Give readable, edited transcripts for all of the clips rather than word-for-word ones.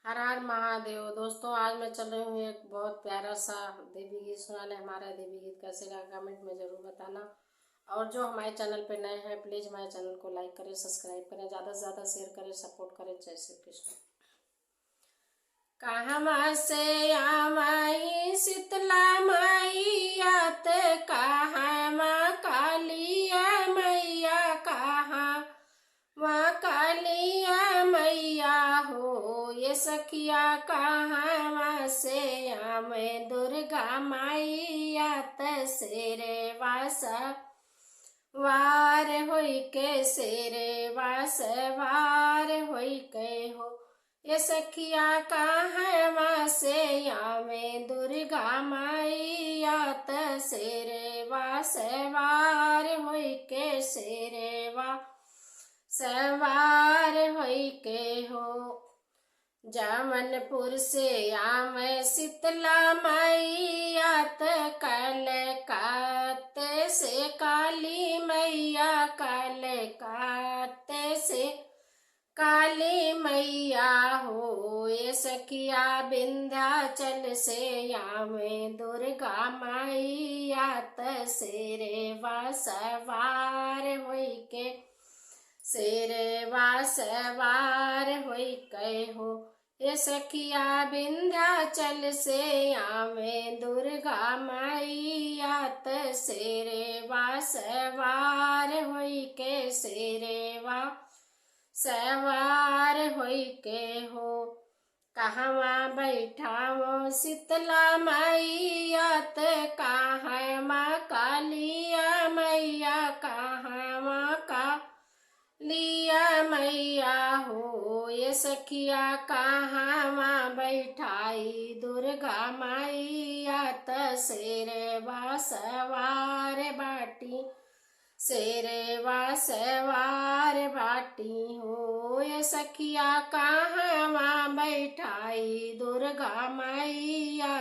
हर हर महादेव। दोस्तों, आज मैं चल रही हूँ एक बहुत प्यारा सा देवी गीत सुनाने। हमारा देवी गीत कैसे लगा कमेंट में ज़रूर बताना। और जो हमारे चैनल पे नए हैं प्लीज़ हमारे चैनल को लाइक करें, सब्सक्राइब करें, ज़्यादा से ज़्यादा शेयर करें, सपोर्ट करें। जय श्री कृष्ण। कहवा से आमाई शीतला मैया ते कहवा कालिया मैया कहाँ वहाँ कालिया मैया हो। ये सखिया कहवा से आमे दुर्गा मैया तेरे वासा वार होई के सेरे वास वार होई के हो। ये सखिया कहवा से आमे दुर्गा मैया तेरे वास वार होई के सेरे वा सवार होई के हो। जामनपुर से आमे शीतला मैया कलकत्ते से काली मैया कलकत्ते से काली मैया हो। ये सखिया विंध्याचल से आमे दुर्गा मैया तेरे वासवार होई के सेरे वासवार होई के हो। ये सखिया विंध्याचल से आमे दुर्गा मैया तेरे वासवार होई के सेरे वा सवार होई के हो। कहवा बैठावो शीतला मैया कहवा कालिया मैया कहवा कालिया मैया हो। ये सखिया कहवा बैठाई दुर्गा मैया तेरे वासवार बाटी सेरे वासवार बाटी हो। ये सखिया कहवा बैठाई दुर्गा मैया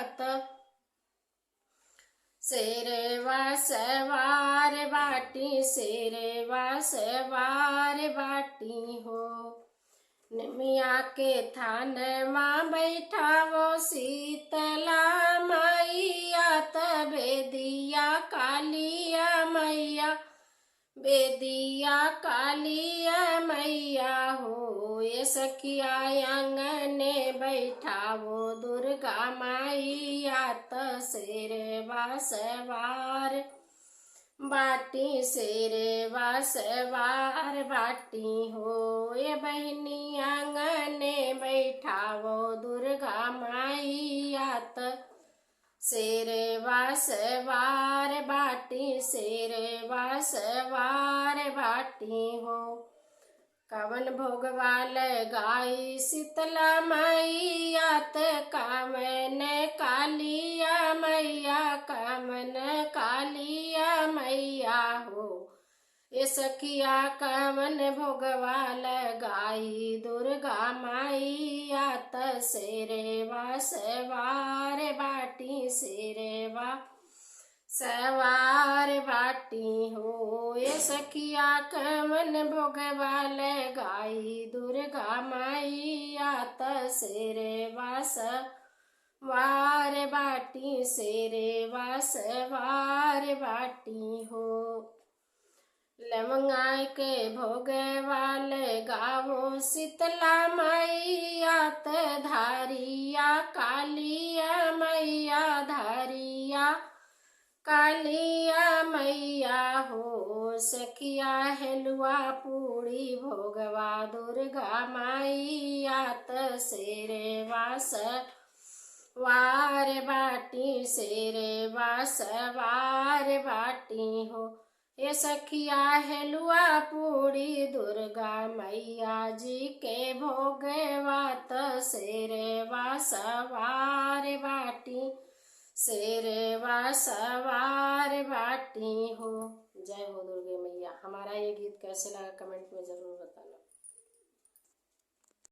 सेरे वासवार बाटी सेरे वासवार बाटी हो। निमिया के थान माँ बैठावो शीतला मैया बेदिया कालिया मैया बेदिया कालिया मैया हो। ये सखिया आंगने बैठावो दुर्गा मैया तेरे वासवार बाटी सेरे वासवार बाटी हो। ये बहनी आंगने बैठावो दुर्गा मैया सेरे वासवार बाटी सेरे वासवार बाटी हो। कवन भोगवाल गाई शीतला मैया कामन कालिया मैया कामन कालिया मैया हो। ये सखिया कवन भोगवाल गाई दुर्गा मैया तेरे वासवार बाटी सेरे वा सवार बाटी हो। ये सखिया कवन भोगवाल गाई दुर्गा मैया तेरे वासवार बाटी सेरे वासवार बाटी हो। लवंगा के भोगवाल गावो शीतला मैया धारिया कालिया मैया धारिया कालिया मैया हो। सखिया हेलुआ पूड़ी भोगवा दुर्गा मैया तेरे वासवार बाटी सेरे वासवार बाटी हो। ये सखिया हेलुआ पूड़ी दुर्गा मैया जी के भोगवा तेरे वासवार बाटी सेरे वासवार बाटी हो। जय हो दुर्गे मैया। हमारा ये गीत कैसे लगा कमेंट में ज़रूर बताना।